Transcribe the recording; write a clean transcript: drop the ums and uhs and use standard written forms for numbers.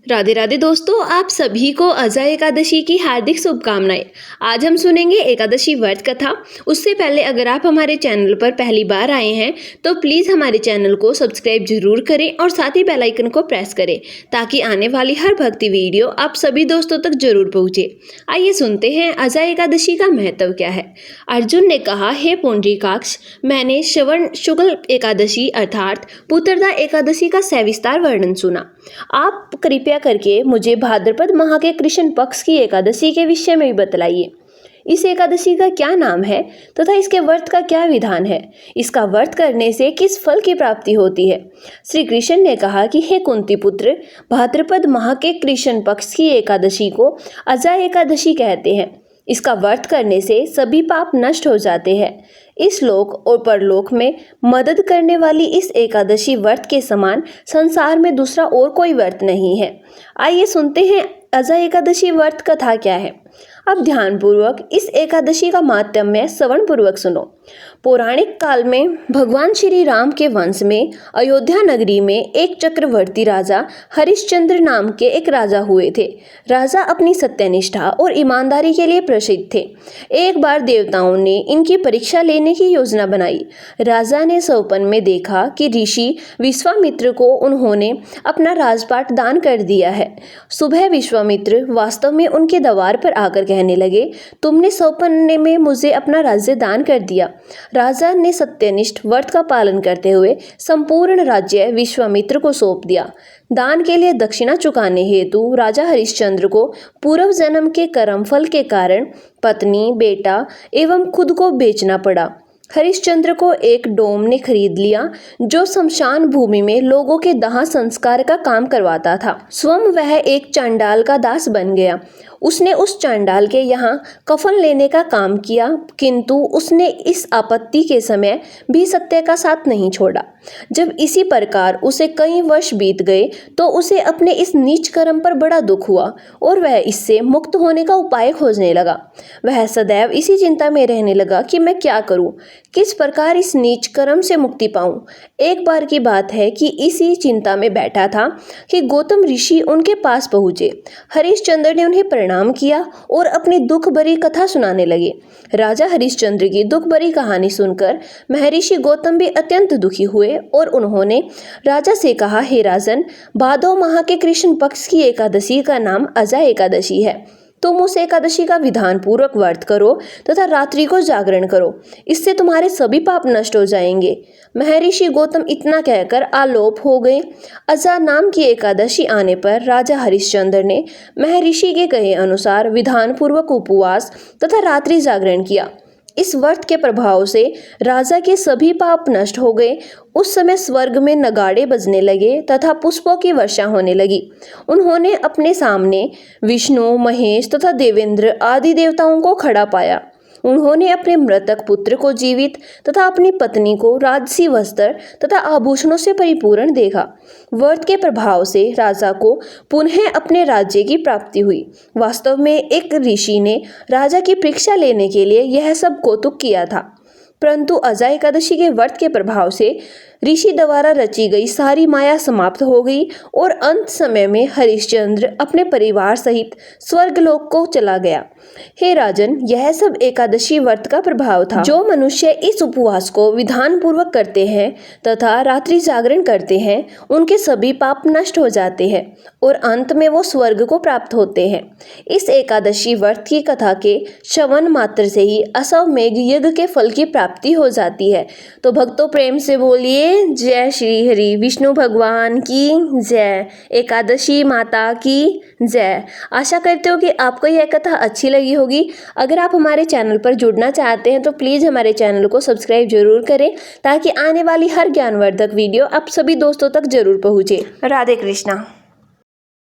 राधे राधे दोस्तों, आप सभी को अजय एकादशी की हार्दिक शुभकामनाएं। आज हम सुनेंगे एकादशी व्रत कथा। उससे पहले अगर आप हमारे चैनल पर पहली बार आए हैं तो प्लीज़ हमारे चैनल को सब्सक्राइब जरूर करें और साथ ही बेल आइकन को प्रेस करें ताकि आने वाली हर भक्ति वीडियो आप सभी दोस्तों तक जरूर पहुँचे। आइए सुनते हैं अजय एकादशी का महत्व क्या है। अर्जुन ने कहा, हे पुंडरीकाक्ष, मैंने श्रवण शुक्ल एकादशी अर्थात पुत्रदा एकादशी का सविस्तार वर्णन सुना। आप कृपया करके मुझे भाद्रपद माह के कृष्ण पक्ष की एकादशी के विषय में भी बतलाइए। इस एकादशी का क्या नाम है तथा इसके व्रत का क्या विधान है। इसका व्रत करने से किस फल की प्राप्ति होती है। श्री कृष्ण ने कहा कि हे कुंती पुत्र, भाद्रपद माह के कृष्ण पक्ष की एकादशी को अजय एकादशी कहते हैं। इसका व्रत करने से सभी पाप नष्ट हो जाते हैं। इस लोक और परलोक में मदद करने वाली इस एकादशी व्रत के समान संसार में दूसरा और कोई व्रत नहीं है। आइए सुनते हैं अजय एकादशी व्रत कथा क्या है। अब ध्यानपूर्वक इस एकादशी का माहात्म्य श्रवण पूर्वक सुनो। पौराणिक काल में भगवान श्री राम के वंश में अयोध्या नगरी में एक चक्रवर्ती राजा हरिश्चंद्र नाम के एक राजा हुए थे। राजा अपनी सत्यनिष्ठा और ईमानदारी के लिए प्रसिद्ध थे। एक बार देवताओं ने इनकी परीक्षा लेने की योजना बनाई। राजा ने स्वप्न में देखा कि ऋषि विश्वामित्र को उन्होंने अपना राजपाट दान कर दिया है। सुबह विश्वामित्र वास्तव में उनके द्वार पर आकर कहने लगे, तुमने स्वप्न में मुझे अपना राज्य दान कर दिया। राजा ने सत्यनिष्ठ व्रत का पालन करते हुए संपूर्ण राज्य विश्वामित्र को सौंप दिया। दान के लिए दक्षिणा चुकाने हेतु राजा हरिश्चंद्र को पूर्व जन्म के कर्मफल के कारण पत्नी, बेटा एवं खुद को बेचना पड़ा। हरिश्चंद्र को एक डोम ने खरीद लिया जो शमशान भूमि में लोगों के दाह संस्कार का काम करवाता था। स्वयं वह एक चांडाल का दास बन गया। उसने उस चांडाल के यहाँ कफन लेने का काम किया, किंतु उसने इस आपत्ति के समय भी सत्य का साथ नहीं छोड़ा। जब इसी प्रकार उसे कई वर्ष बीत गए तो उसे अपने इस नीच कर्म पर बड़ा दुख हुआ और वह इससे मुक्त होने का उपाय खोजने लगा। वह सदैव इसी चिंता में रहने लगा कि मैं क्या करूं, किस प्रकार इस नीच कर्म से मुक्ति पाऊं। एक बार की बात है कि इसी चिंता में बैठा था कि गौतम ऋषि उनके पास पहुंचे। हरिश्चंद्र ने उन्हें प्रणाम किया और अपनी दुख भरी कथा सुनाने लगे। राजा हरिश्चंद्र की दुख भरी कहानी सुनकर महर्षि गौतम भी अत्यंत दुखी हुए और उन्होंने राजा से कहा, हे राजन, भादो माह के कृष्ण पक्ष की एकादशी का नाम अजय एकादशी है। तुम उस एकादशी का विधान पूर्वक व्रत करो तथा रात्रि को जागरण करो, इससे तुम्हारे सभी पाप नष्ट हो जाएंगे। महर्षि गौतम इतना कहकर आलोप हो गए। अजा नाम की एकादशी आने पर राजा हरिश्चंद्र ने महर्षि के कहे अनुसार विधान पूर्वक उपवास तथा रात्रि जागरण किया। इस व्रत के प्रभाव से राजा के सभी पाप नष्ट हो गए। उस समय स्वर्ग में नगाड़े बजने लगे तथा पुष्पों की वर्षा होने लगी। उन्होंने अपने सामने विष्णु, महेश तथा देवेंद्र आदि देवताओं को खड़ा पाया। उन्होंने अपने मृतक पुत्र को जीवित तथा अपनी पत्नी को राजसी वस्त्र तथा आभूषणों से परिपूर्ण देखा। व्रत के प्रभाव से राजा को पुनः अपने राज्य की प्राप्ति हुई। वास्तव में एक ऋषि ने राजा की परीक्षा लेने के लिए यह सब कौतुक किया था, परंतु अजय एकादशी के व्रत के प्रभाव से ऋषि द्वारा रची गई सारी माया समाप्त हो गई और अंत समय में हरिश्चंद्र अपने परिवार सहित स्वर्गलोक को चला गया। हे राजन, यह सब एकादशी व्रत का प्रभाव था। जो मनुष्य इस उपवास को विधान पूर्वक करते हैं तथा रात्रि जागरण करते हैं, उनके सभी पाप नष्ट हो जाते हैं और अंत में वो स्वर्ग को प्राप्त होते हैं। इस एकादशी व्रत की कथा के श्रवण मात्र से ही अश्वमेघ यज्ञ के फल की प्राप्ति हो जाती है। तो भक्तों, प्रेम से बोलिए जय श्री हरि विष्णु भगवान की जय, एकादशी माता की जय। आशा करते हो कि आपको यह कथा अच्छी लगी होगी। अगर आप हमारे चैनल पर जुड़ना चाहते हैं तो प्लीज़ हमारे चैनल को सब्सक्राइब जरूर करें ताकि आने वाली हर ज्ञानवर्धक वीडियो आप सभी दोस्तों तक जरूर पहुँचे। राधे कृष्णा।